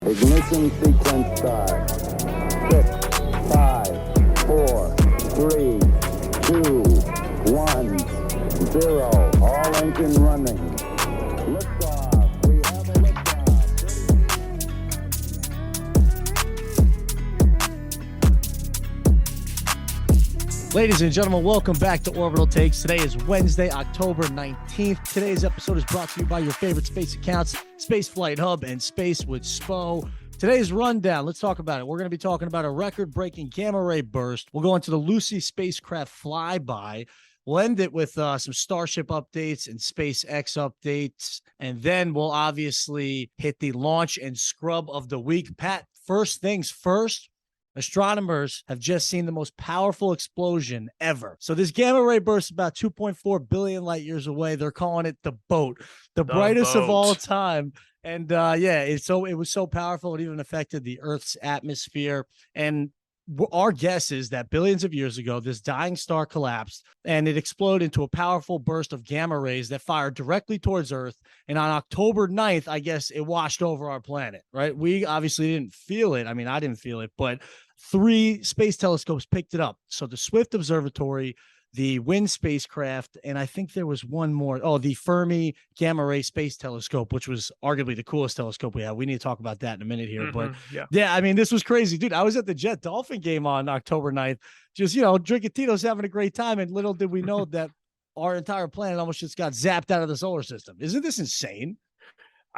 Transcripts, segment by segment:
Ignition sequence start. 6, 5, 4, 3, 2, 1, 0. All engine running. Liftoff. We have a liftoff. Ladies and gentlemen, welcome back to Orbital Takes. Today is Wednesday, October 19th. Today's episode is brought to you by your favorite space accounts, Space Flight Hub and Space with SPO. Today's rundown, let's talk about it. We're going to be talking about a record-breaking gamma ray burst. We'll go into the Lucy spacecraft flyby. We'll end it with some Starship updates and SpaceX updates. And then we'll obviously hit the launch and scrub of the week. Pat, first things first. Astronomers have just seen the most powerful explosion ever. So this gamma ray burst is about 2.4 billion light years away. They're calling it the boat, the brightest of all time. And it was so powerful, it even affected the Earth's atmosphere. And our guess is that billions of years ago, this dying star collapsed and it exploded into a powerful burst of gamma rays that fired directly towards Earth. And on October 9th, I guess it washed over our planet, right? We obviously didn't feel it. I mean, I didn't feel it, but 3 space telescopes picked it up. So the Swift Observatory, the WIND spacecraft, and I think there was one more. Oh, the Fermi Gamma Ray Space Telescope, which was arguably the coolest telescope we have. We need to talk about that in a minute here. But yeah, I mean, this was crazy, dude. I was at the Jet Dolphin game on October 9th, just, drinking Tito's, having a great time. And little did we know that our entire planet almost just got zapped out of the solar system. Isn't this insane?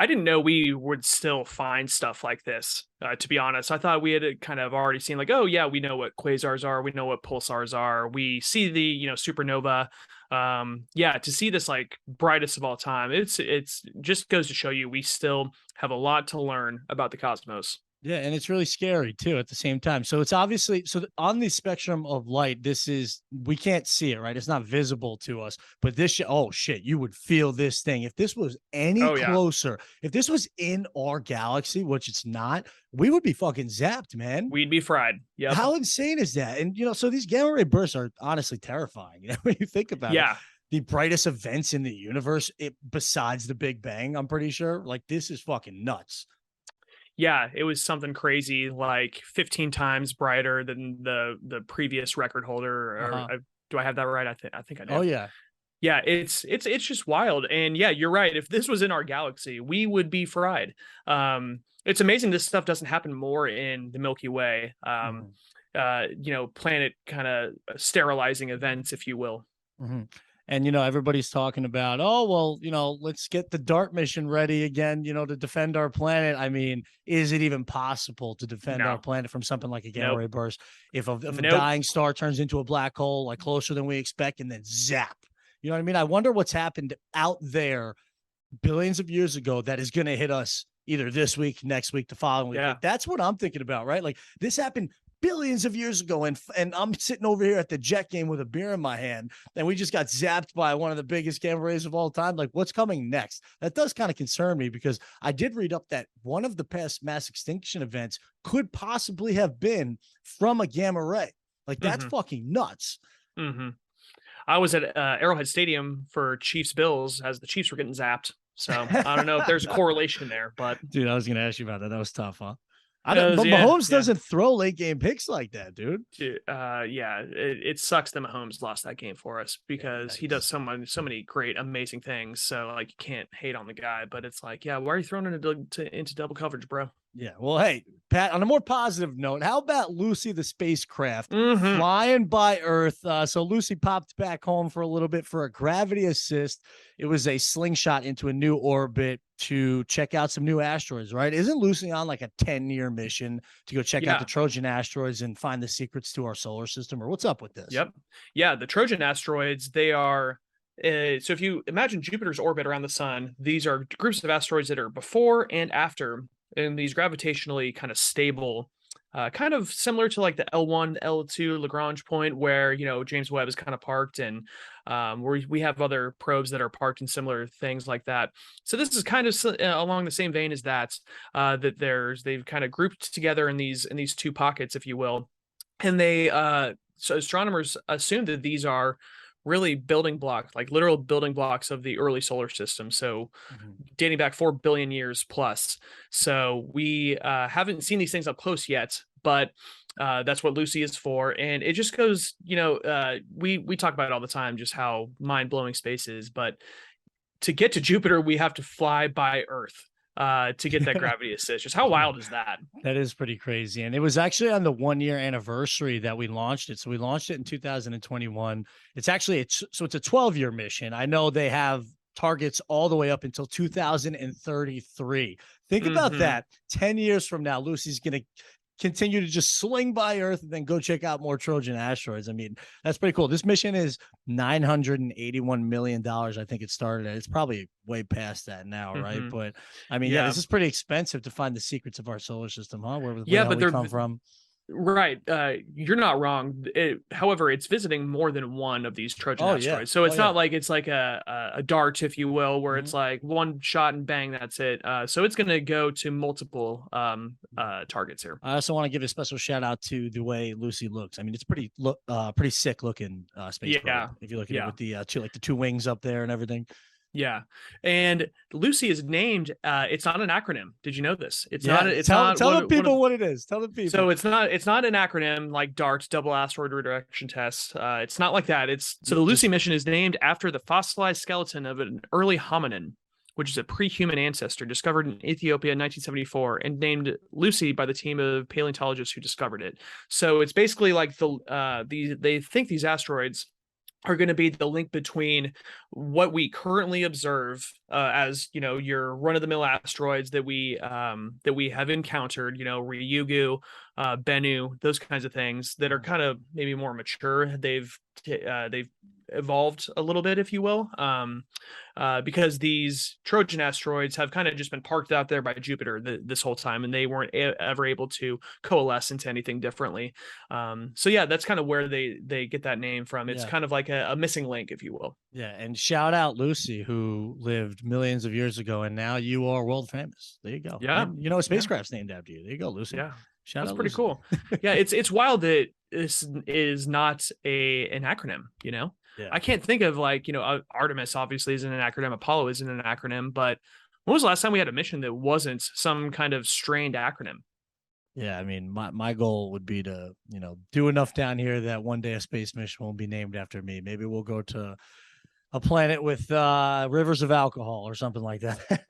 I didn't know we would still find stuff like this, to be honest. I thought we had kind of already seen like, oh, yeah, we know what quasars are. We know what pulsars are. We see the, supernova. To see this like brightest of all time, it's just goes to show you we still have a lot to learn about the cosmos. Yeah, and it's really scary too at the same time. So it's obviously on the spectrum of light, we can't see it, right? It's not visible to us. But this, oh shit, you would feel this thing if this was any closer. If this was in our galaxy, which it's not, we would be fucking zapped, man. We'd be fried. Yeah. How insane is that? And so these gamma ray bursts are honestly terrifying. When you think about it. The brightest events in the universe, besides the Big Bang, I'm pretty sure. Like, this is fucking nuts. Yeah, it was something crazy, like 15 times brighter than the previous record holder. Do I have that right? I think I do. Oh yeah. Yeah, it's just wild. And yeah, you're right. If this was in our galaxy, we would be fried. It's amazing this stuff doesn't happen more in the Milky Way. Planet kind of sterilizing events, if you will. Mm-hmm. And, everybody's talking about, let's get the DART mission ready again, to defend our planet. I mean, is it even possible to defend our planet from something like a gamma ray burst? If a dying star turns into a black hole, like closer than we expect, and then zap, you know what I mean? I wonder what's happened out there billions of years ago that is going to hit us either this week, next week, the following week. Like, that's what I'm thinking about, right? Like, this happened billions of years ago, and I'm sitting over here at the Jet game with a beer in my hand, and we just got zapped by one of the biggest gamma rays of all time. Like, what's coming next? That does kind of concern me, because I did read up that one of the past mass extinction events could possibly have been from a gamma ray. Like, that's fucking nuts. I was at Arrowhead Stadium for Chiefs Bills as the Chiefs were getting zapped, so I don't know if there's a correlation there. But dude, I was gonna ask you about that. That was tough, huh? Mahomes doesn't throw late game picks like that, dude. It sucks that Mahomes lost that game for us, because he does so many great, amazing things. So like, you can't hate on the guy, but it's like, why are you throwing into double coverage, bro? Yeah. Well, hey, Pat, on a more positive note, how about Lucy, the spacecraft, flying by Earth? So Lucy popped back home for a little bit for a gravity assist. It was a slingshot into a new orbit to check out some new asteroids, right? Isn't Lucy on like a 10-year mission to go check out the Trojan asteroids and find the secrets to our solar system? Or what's up with this? Yep. Yeah, the Trojan asteroids, they are... so if you imagine Jupiter's orbit around the sun, these are groups of asteroids that are before and after, and these gravitationally kind of stable, kind of similar to like the L1, L2 Lagrange point, where, James Webb is kind of parked, and where we have other probes that are parked in similar things like that. So this is kind of along the same vein as that, they've kind of grouped together in these 2 pockets, if you will. And so astronomers assume that these are really building block, like literal building blocks of the early solar system. So Mhm. dating back 4 billion years plus. So we haven't seen these things up close yet, but that's what Lucy is for. And it just goes, we talk about it all the time, just how mind blowing space is. But to get to Jupiter, we have to fly by Earth to get that gravity assist. Just how wild is that? That is pretty crazy. And it was actually on the 1-year anniversary that we launched it. So we launched it in 2021. It's actually, it's a 12-year mission. I know they have targets all the way up until 2033. Think about Mhm. that. 10 years from now, Lucy's going to continue to just swing by Earth and then go check out more Trojan asteroids. I mean, that's pretty cool. This mission is $981 million. I think it started at. It's probably way past that now, right? Mhm. But I mean, yeah, Yeah. this is pretty expensive to find the secrets of our solar system, huh? Where Yeah, the hell but we they're come from. right. You're not wrong. However, it's visiting more than one of these Trojan Oh yeah. asteroids. So Oh it's yeah. not like it's like a dart, if you will, where Mhm. it's like one shot and bang, that's it. So it's going to go to multiple targets here. I also want to give a special shout out to the way Lucy looks. I mean, it's pretty sick looking space probe. Yeah. If you look at it Yeah. with the the two wings up there and everything. Yeah. And Lucy is named, it's not an acronym. Did you know this? It's Yeah, not, it's tell not tell the one people of, what it is. Tell the people. so it's not an acronym like DART, double asteroid redirection test. It's not like that. It's so the Lucy mission is named after the fossilized skeleton of an early hominin, which is a pre-human ancestor discovered in Ethiopia in 1974 and named Lucy by the team of paleontologists who discovered it. So it's basically like they think these asteroids are going to be the link between what we currently observe as your run-of-the-mill asteroids that we have encountered, Ryugu, Bennu, those kinds of things that are kind of maybe more mature. They've evolved a little bit, if you will, because these Trojan asteroids have kind of just been parked out there by Jupiter this whole time, and they weren't ever able to coalesce into anything differently. So yeah, that's kind of where they get that name from. It's kind of like a missing link, if you will. Yeah, and shout out Lucy, who lived millions of years ago, and now you are world famous. There you go. Yeah, and, a spacecraft's named after you. There you go, Lucy. Yeah, shout that's out, pretty Lucy. cool. Yeah, it's wild that this is not an acronym. Yeah. I can't think of Artemis obviously isn't an acronym, Apollo isn't an acronym, but when was the last time we had a mission that wasn't some kind of strained acronym? Yeah, I mean, my goal would be to, do enough down here that one day a space mission won't be named after me. Maybe we'll go to a planet with rivers of alcohol or something like that.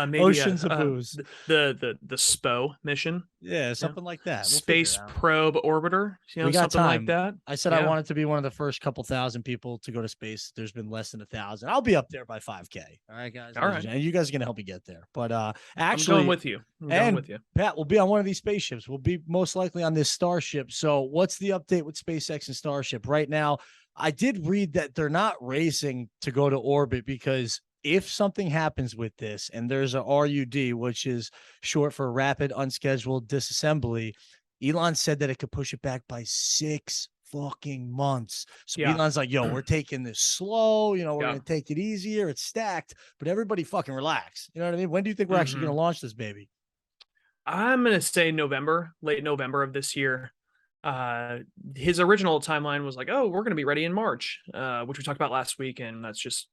Maybe Oceans of booze. The SPO mission. Yeah, something like that. We'll Space Probe Orbiter. We got something time. like that. I said I wanted to be one of the first couple thousand people to go to space. There's been less than 1,000. I'll be up there by 5K. All right, guys. All right. And you guys are gonna help me get there. But actually, I'm going with you. Pat, we'll be on one of these spaceships. We'll be most likely on this Starship. So what's the update with SpaceX and Starship right now? I did read that they're not racing to go to orbit because if something happens with this and there's a RUD, which is short for rapid unscheduled disassembly, Elon said that it could push it back by 6 fucking months. So Elon's like, yo, we're taking this slow, we're going to take it easier. It's stacked, but everybody fucking relax. You know what I mean? When do you think we're actually going to launch this baby? I'm going to say late November of this year. His original timeline was like, oh, we're going to be ready in March, which we talked about last week. And that's just,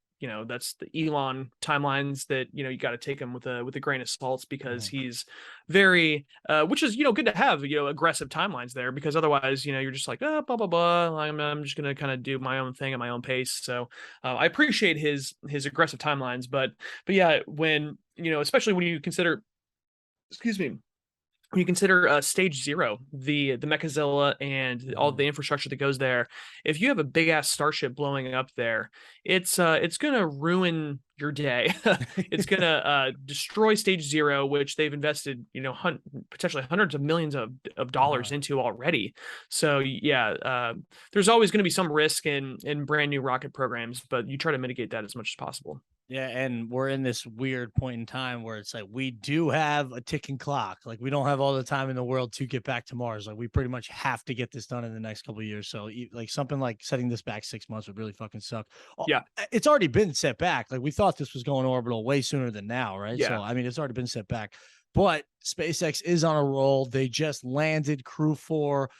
that's the Elon timelines that, you got to take him with a grain of salt because he's very, which is, good to have, aggressive timelines there because otherwise, you're just like, blah, blah, blah. I'm just going to kind of do my own thing at my own pace. So I appreciate his aggressive timelines, but yeah, when, especially when you consider, when you consider stage 0, the Mechazilla and all the infrastructure that goes there, if you have a big ass Starship blowing up there, it's gonna ruin your day. It's gonna destroy stage 0, which they've invested potentially hundreds of millions of dollars into already. So yeah, there's always going to be some risk in brand new rocket programs, but you try to mitigate that as much as possible. Yeah, and we're in this weird point in time where it's like we do have a ticking clock. Like we don't have all the time in the world to get back to Mars. Like we pretty much have to get this done in the next couple of years. So like something like setting this back 6 months would really fucking suck. Yeah, it's already been set back. Like we thought this was going orbital way sooner than now, right? Yeah. So I mean, it's already been set back. But SpaceX is on a roll. They just landed Crew 4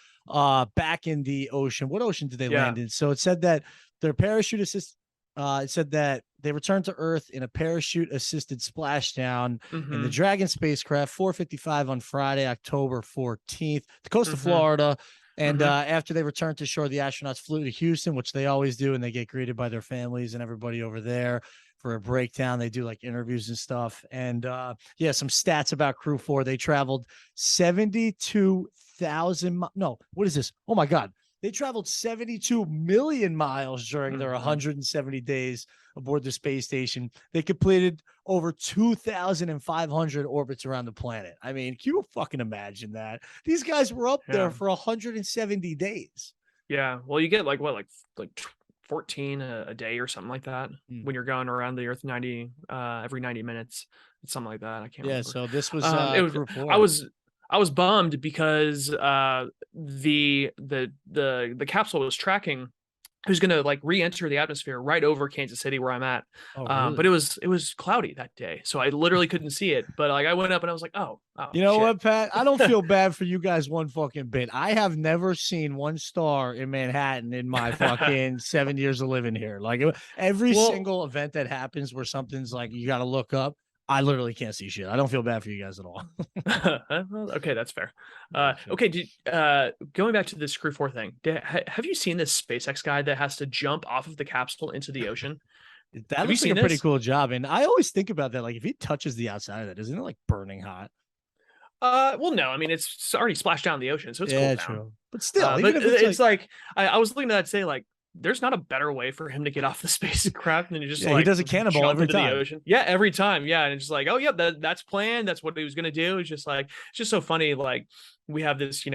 back in the ocean. What ocean did they land in? So it said that their parachute assist. It said that they returned to Earth in a parachute-assisted splashdown in the Dragon spacecraft, 4:55 on Friday, October 14th, the coast of Florida. And after they returned to shore, the astronauts flew to Houston, which they always do, and they get greeted by their families and everybody over there for a breakdown. They do like interviews and stuff. And yeah, some stats about Crew 4. They traveled 72,000. No, what is this? Oh my God. They traveled 72 million miles during their 170 days aboard the space station. They completed over 2,500 orbits around the planet. I mean, can you fucking imagine that? These guys were up there for 170 days. Yeah. Well, you get like 14 a day or something like that when you're going around the Earth every 90 minutes. It's something like that. I can't remember. So this was, Crew 4. I was bummed because the capsule was tracking who's going to like re-enter the atmosphere right over Kansas City where I'm at. Oh, really? But it was cloudy that day, so I literally couldn't see it. But like I went up and I was like, oh you know shit. what, Pat? I don't feel bad for you guys one fucking bit. I have never seen one star in Manhattan in my fucking 7 years of living here. Like every single event that happens where something's like you got to look up, I literally can't see shit. I don't feel bad for you guys at all. Okay, that's fair. Okay, going back to this Crew 4 thing, have you seen this SpaceX guy that has to jump off of the capsule into the ocean? That looks like a pretty cool job. And I always think about that. Like if he touches the outside of that, isn't it like burning hot? Well, no, I mean, it's already splashed down in the ocean, so it's cool down. True. But still, but it's like I was looking at that say like, there's not a better way for him to get off the spacecraft than just like he does a cannonball every time. The ocean. Yeah, every time. Yeah, and it's just like, oh yeah, that's planned. That's what he was gonna do. It's just so funny. Like we have this,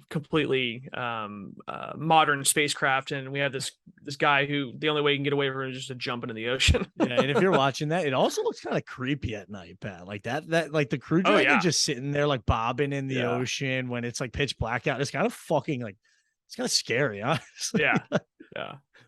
completely modern spacecraft, and we have this guy who the only way he can get away from it is just to jump into the ocean. Yeah, and if you're watching that, it also looks kind of creepy at night, Pat. Like that like the Crew Dragon just sitting there like bobbing in the ocean when it's like pitch black out. It's kind of fucking like it's kind of scary, honestly. Yeah.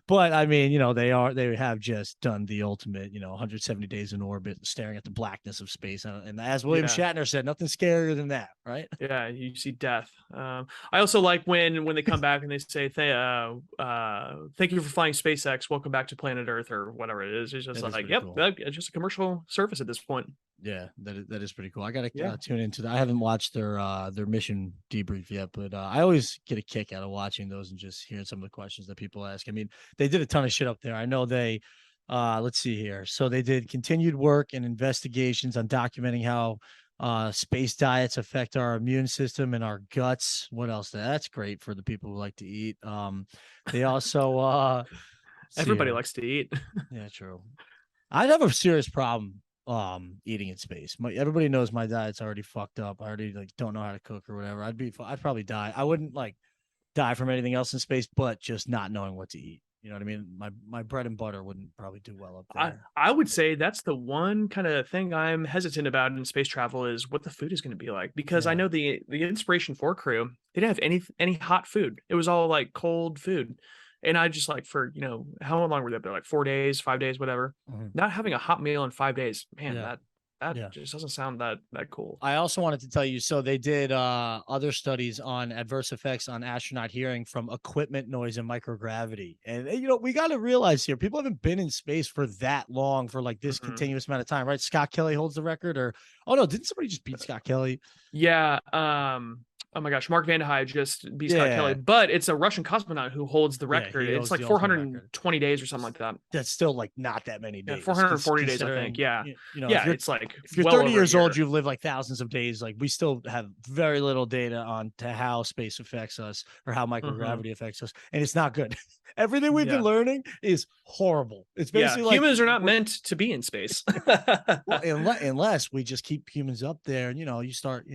But I mean, they have just done the ultimate, 170 days in orbit, staring at the blackness of space. And as William Shatner said, nothing scarier than that, right? Yeah, you see death. I also like when they come back and they say, thank you for flying SpaceX. Welcome back to planet Earth or whatever it is. It's just like, yep, cool. It's just a commercial service at this point. Yeah, that is pretty cool. I gotta tune into that. I haven't watched their mission debrief yet, but I always get a kick out of watching those and just hearing some of the questions that people ask. I mean, they did a ton of shit up there. I know they let's see here. So they did continued work and investigations on documenting how space diets affect our immune system and our guts. What else? That's great for the people who like to eat. They also everybody likes to eat. Yeah, true. I'd have a serious problem eating in space. Everybody knows my diet's already fucked up. I already don't know how to cook or whatever. I'd probably die. I wouldn't die from anything else in space, but just not knowing what to eat. You know what I mean? My bread and butter wouldn't probably do well up there. I would say that's the one kind of thing I'm hesitant about in space travel is what the food is going to be like, because I know the Inspiration 4 crew, they didn't have any hot food. It was all like cold food. And I just for, how long were they up there? Like 4 days, 5 days, whatever. Not having a hot meal in 5 days, man, that just doesn't sound that cool. I also wanted to tell you, so they did other studies on adverse effects on astronaut hearing from equipment noise and microgravity. And, we got to realize here, people haven't been in space for that long for this continuous amount of time, right? Scott Kelly holds the record didn't somebody just beat Scott Kelly? Yeah. Oh my gosh, Mark Vande Hei just beat Scott Kelly, but it's a Russian cosmonaut who holds the record. It's like 420 days or something like that. That's still not that many days. 440 days, I think. Yeah. It's if you're 30 years old, you've lived thousands of days. We still have very little data on to how space affects us or how microgravity affects us. And it's not good. Everything we've been learning is horrible. It's basically humans are not meant to be in space. Unless we just keep humans up there and, you start,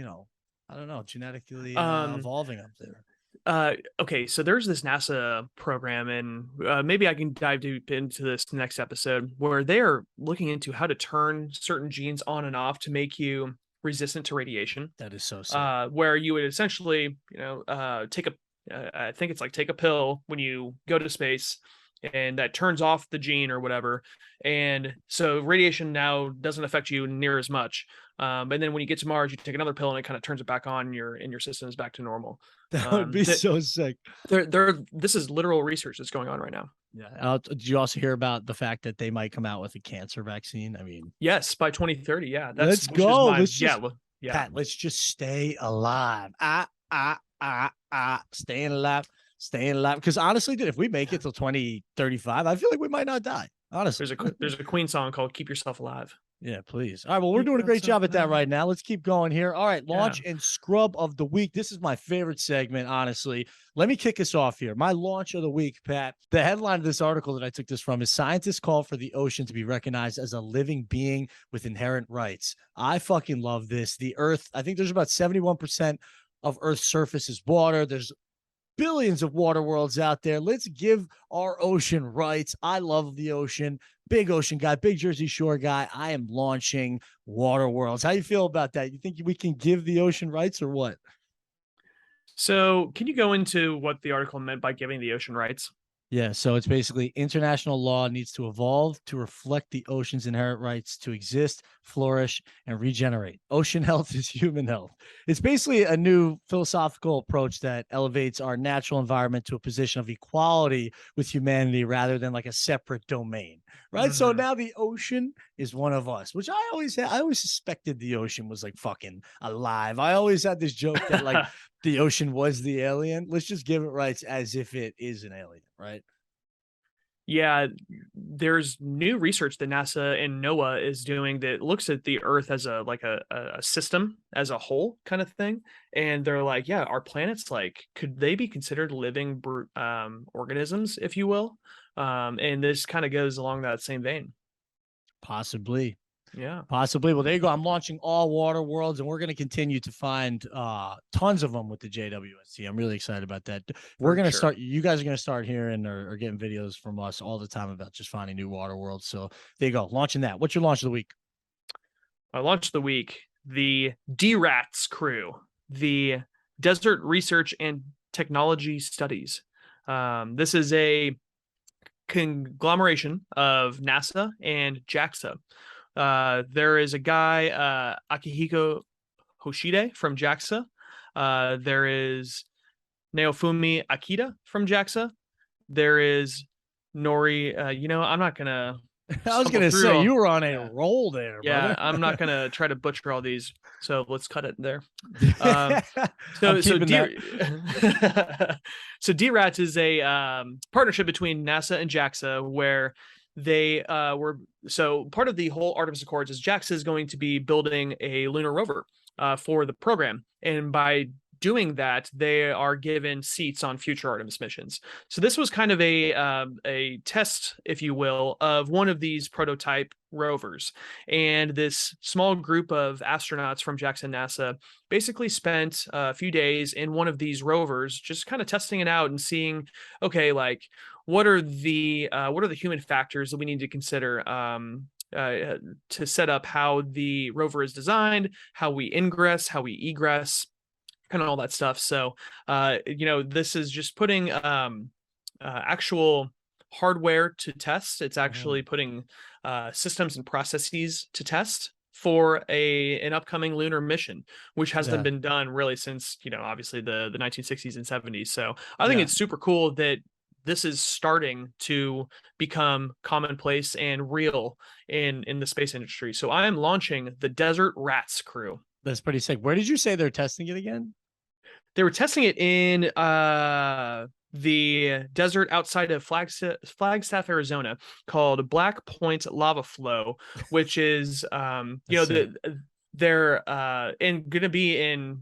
I don't know, genetically evolving up there. Okay, so there's this NASA program, and maybe I can dive deep into this next episode, where they're looking into how to turn certain genes on and off to make you resistant to radiation. That is so sad. Where you would essentially, take a pill when you go to space, and that turns off the gene or whatever. And so radiation now doesn't affect you near as much. And then when you get to Mars, you take another pill and it kind of turns it back on, and your system is back to normal. That would be so sick. This is literal research that's going on right now. Yeah. Did you also hear about the fact that they might come out with a cancer vaccine? I mean, yes, by 2030. Yeah. Let's go. Yeah. Pat, let's just stay alive. Staying alive. Because honestly, dude, if we make it till 2035, I feel like we might not die. Honestly, there's a Queen song called "Keep Yourself Alive." Yeah, please. All right, well, we're doing a great job at that right now. Let's keep going here. All right, launch and scrub of the week. This is my favorite segment, honestly. Let me kick us off here. My launch of the week, Pat. The headline of this article that I took this from is "Scientists Call for the Ocean to be Recognized as a Living Being with Inherent Rights." I fucking love this. The Earth, I think there's about 71% of Earth's surface is water. There's billions of water worlds out there. Let's give our ocean rights. I love the ocean. Big ocean guy, big Jersey Shore guy. I am launching water worlds. How you feel about that? You think we can give the ocean rights or what? So can you go into what the article meant by giving the ocean rights? Yeah, so it's basically international law needs to evolve to reflect the ocean's inherent rights to exist, flourish, and regenerate. Ocean health is human health. It's basically a new philosophical approach that elevates our natural environment to a position of equality with humanity rather than like a separate domain, right? So now the ocean is one of us, which I always suspected the ocean was like fucking alive. I always had this joke that like the ocean was the alien. Let's just give it rights as if it is an alien, right? Yeah, there's new research that NASA and NOAA is doing that looks at the Earth as a system as a whole kind of thing, and they're like, yeah, our planets, like, could they be considered living organisms, if you will? And this kind of goes along that same vein. Possibly. Yeah, possibly. Well, there you go. I'm launching all water worlds, and we're going to continue to find tons of them with the JWST. I'm really excited about that. We're going to start. You guys are going to start hearing or getting videos from us all the time about just finding new water worlds. So there you go. Launching that. What's your launch of the week? I launched the week the DRATS crew, the Desert Research and Technology Studies. This is a conglomeration of NASA and JAXA. There is a guy, Akihiko Hoshide from JAXA. There is Naofumi Akita from JAXA. There is Nori. I'm not gonna. I was gonna say you were on a roll there. Yeah, brother. I'm not gonna try to butcher all these. So let's cut it there. So DRATS is a partnership between NASA and JAXA where they were part of the whole Artemis Accords is JAXA is going to be building a lunar rover for the program, and by doing that, they are given seats on future Artemis missions. So this was kind of a test, if you will, of one of these prototype rovers. And this small group of astronauts from JAXA and NASA basically spent a few days in one of these rovers, just kind of testing it out and seeing, okay, like what are the human factors that we need to consider to set up how the rover is designed, how we ingress, how we egress, kind of all that stuff. So, this is just putting actual hardware to test. It's actually putting systems and processes to test for an upcoming lunar mission, which hasn't been done really since, obviously the 1960s and 70s. So I think it's super cool that this is starting to become commonplace and real in the space industry. So I am launching the Desert Rats crew. That's pretty sick. Where did you say they're testing it again? They were testing it in the desert outside of Flagstaff, Arizona, called Black Point Lava Flow, which is, they're going to be in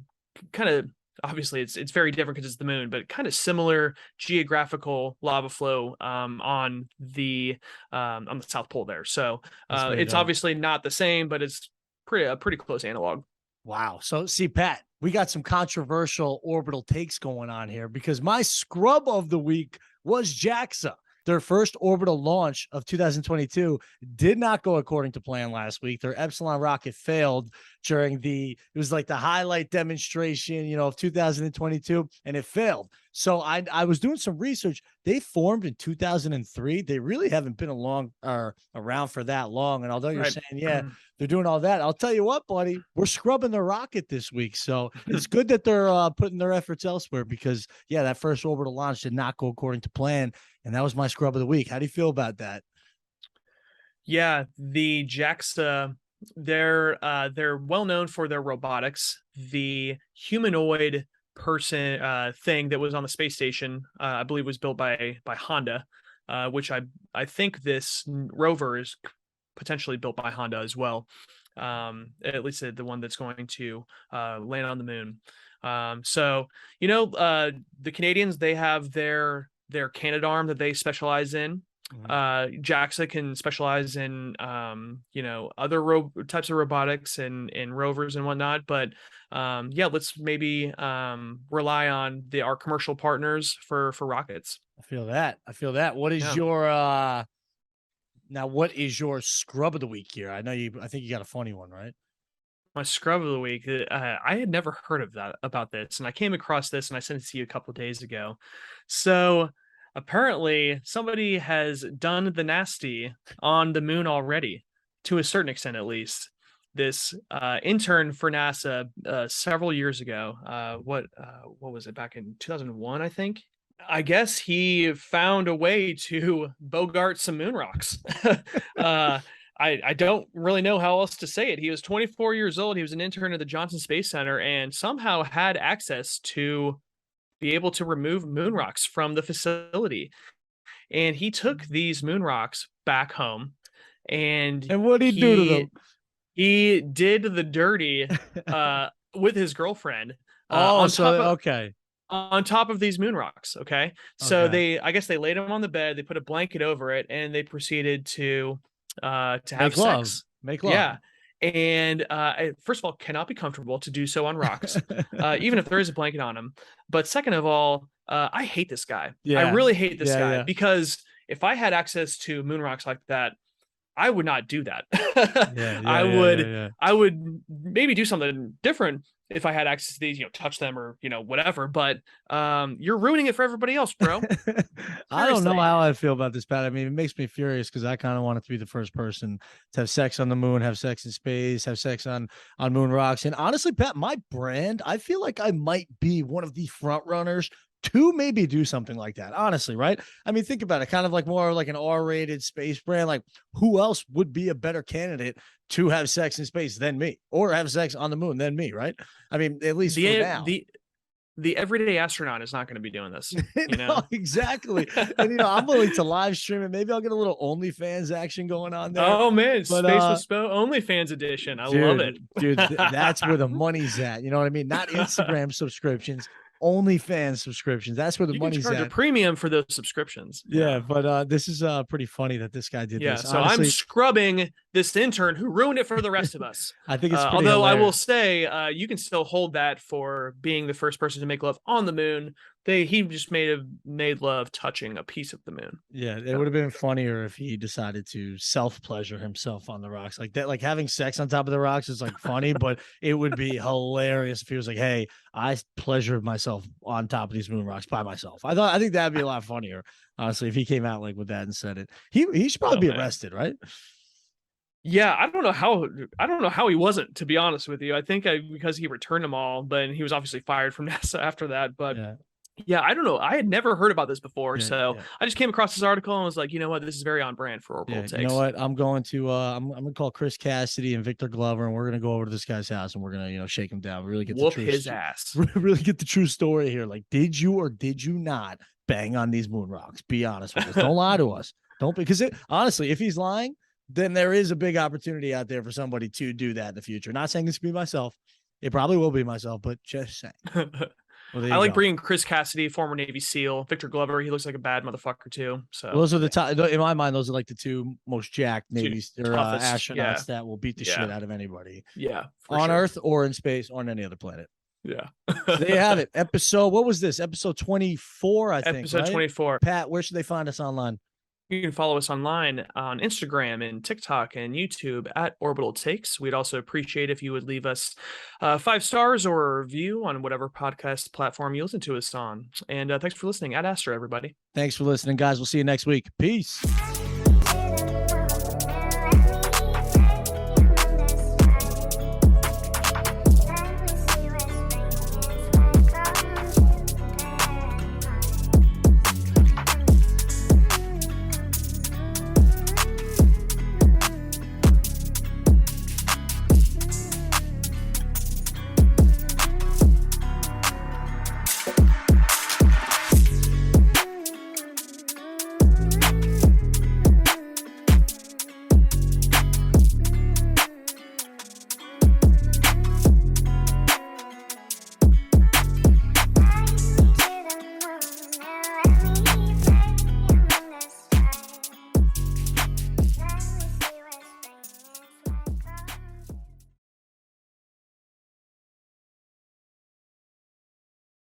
kind of, obviously it's very different because it's the moon, but kind of similar geographical lava flow on the South Pole there. So it's obviously not the same, but it's a pretty close analog. Wow. So see, Pat, we got some controversial orbital takes going on here because my scrub of the week was JAXA. Their first orbital launch of 2022 did not go according to plan last week. Their Epsilon rocket failed during it was like the highlight demonstration, of 2022, and it failed. So I was doing some research. they formed in 2003. They really haven't been around for that long. And although you're Right. saying, yeah, they're doing all that, I'll tell you what, buddy, we're scrubbing the rocket this week. So it's good that they're putting their efforts elsewhere because, yeah, that first orbital launch did not go according to plan. And that was my scrub of the week. How do you feel about that? Yeah, the JAXA, they're well known for their robotics. The humanoid person thing that was on the space station, I believe, was built by Honda, which I think this rover is potentially built by Honda as well. At least the one that's going to land on the moon. So the Canadians, they have their Canadarm that they specialize in. JAXA can specialize in other types of robotics and rovers and whatnot, but let's maybe rely on our commercial partners for rockets. I feel that. What is your now what is your scrub of the week here? I think you got a funny one, right? My scrub of the week, I had never heard about this, and I came across this and I sent it to you a couple of days ago. So apparently somebody has done the nasty on the moon already, to a certain extent at least. This intern for NASA several years ago, what was it, back in 2001, I think? I guess he found a way to bogart some moon rocks. I don't really know how else to say it. He was 24 years old. He was an intern at the Johnson Space Center and somehow had access to be able to remove moon rocks from the facility. And he took these moon rocks back home, and what did he do to them? He did the dirty with his girlfriend. Okay. On top of these moon rocks. Okay. So I guess they laid him on the bed, they put a blanket over it, and they proceeded to have sex. Make love. Yeah. And first of all, cannot be comfortable to do so on rocks, even if there is a blanket on him. But second of all, I hate this guy. Yeah. I really hate this guy because if I had access to moon rocks like that, I would not do that. I would maybe do something different if I had access to these, touch them or, whatever, but you're ruining it for everybody else, bro. I don't know how I feel about this, Pat. I mean, it makes me furious because I kind of want to be the first person to have sex on the moon, have sex in space, have sex on moon rocks. And honestly, Pat, my brand, I feel like I might be one of the front runners to maybe do something like that, honestly, right? I mean, think about it, kind of like more like an R-rated space brand. Like, who else would be a better candidate to have sex in space than me, or have sex on the moon than me, right? I mean, at least for now. The everyday astronaut is not going to be doing this, No, exactly. And I'm willing to live stream it. Maybe I'll get a little OnlyFans action going on there. Oh man, Space with Spo OnlyFans edition. I love it, dude. That's where the money's at. You know what I mean? Not Instagram subscriptions. OnlyFans subscriptions. That's where the money's charge at. A premium for those subscriptions. Yeah, but this is pretty funny that this guy did this. So honestly, I'm scrubbing this intern who ruined it for the rest of us. I think it's pretty although hilarious. I will say you can still hold that for being the first person to make love on the moon. He just made love touching a piece of the moon. Yeah, it would have been funnier if he decided to self-pleasure himself on the rocks like that. Like having sex on top of the rocks is like funny, but it would be hilarious if he was like, "Hey, I pleasured myself on top of these moon rocks by myself." I think that'd be a lot funnier, honestly, if he came out like with that and said it. He should probably be arrested, right? Yeah, I don't know how he wasn't, to be honest with you. I think because he returned them all, but he was obviously fired from NASA after that. But yeah, I don't know. I had never heard about this before, I just came across this article and was like, you know what, this is very on brand for Orbital Takes. You know what? I'm going to I'm gonna call Chris Cassidy and Victor Glover, and we're gonna go over to this guy's house and we're gonna shake him down. Really get whoop his ass. Really get the true story here. Like, did you or did you not bang on these moon rocks? Be honest with us. Don't lie to us. Don't, because honestly, if he's lying, then there is a big opportunity out there for somebody to do that in the future. Not saying this could be myself. It probably will be myself, but just saying. Well, I like bringing Chris Cassidy, former Navy SEAL, Victor Glover. He looks like a bad motherfucker too. So those are the top. In my mind, those are like the two most jacked Navy astronauts that will beat the shit out of anybody. Yeah, on Earth or in space or on any other planet. Yeah. So there you have it. What was this? Episode 24, I think. Episode 24. Pat, where should they find us online? You can follow us online on Instagram and TikTok and YouTube at Orbital Takes. We'd also appreciate if you would leave us 5 stars or a review on whatever podcast platform you listen to us on. And thanks for listening. Ad Astra, everybody. Thanks for listening, guys. We'll see you next week. Peace.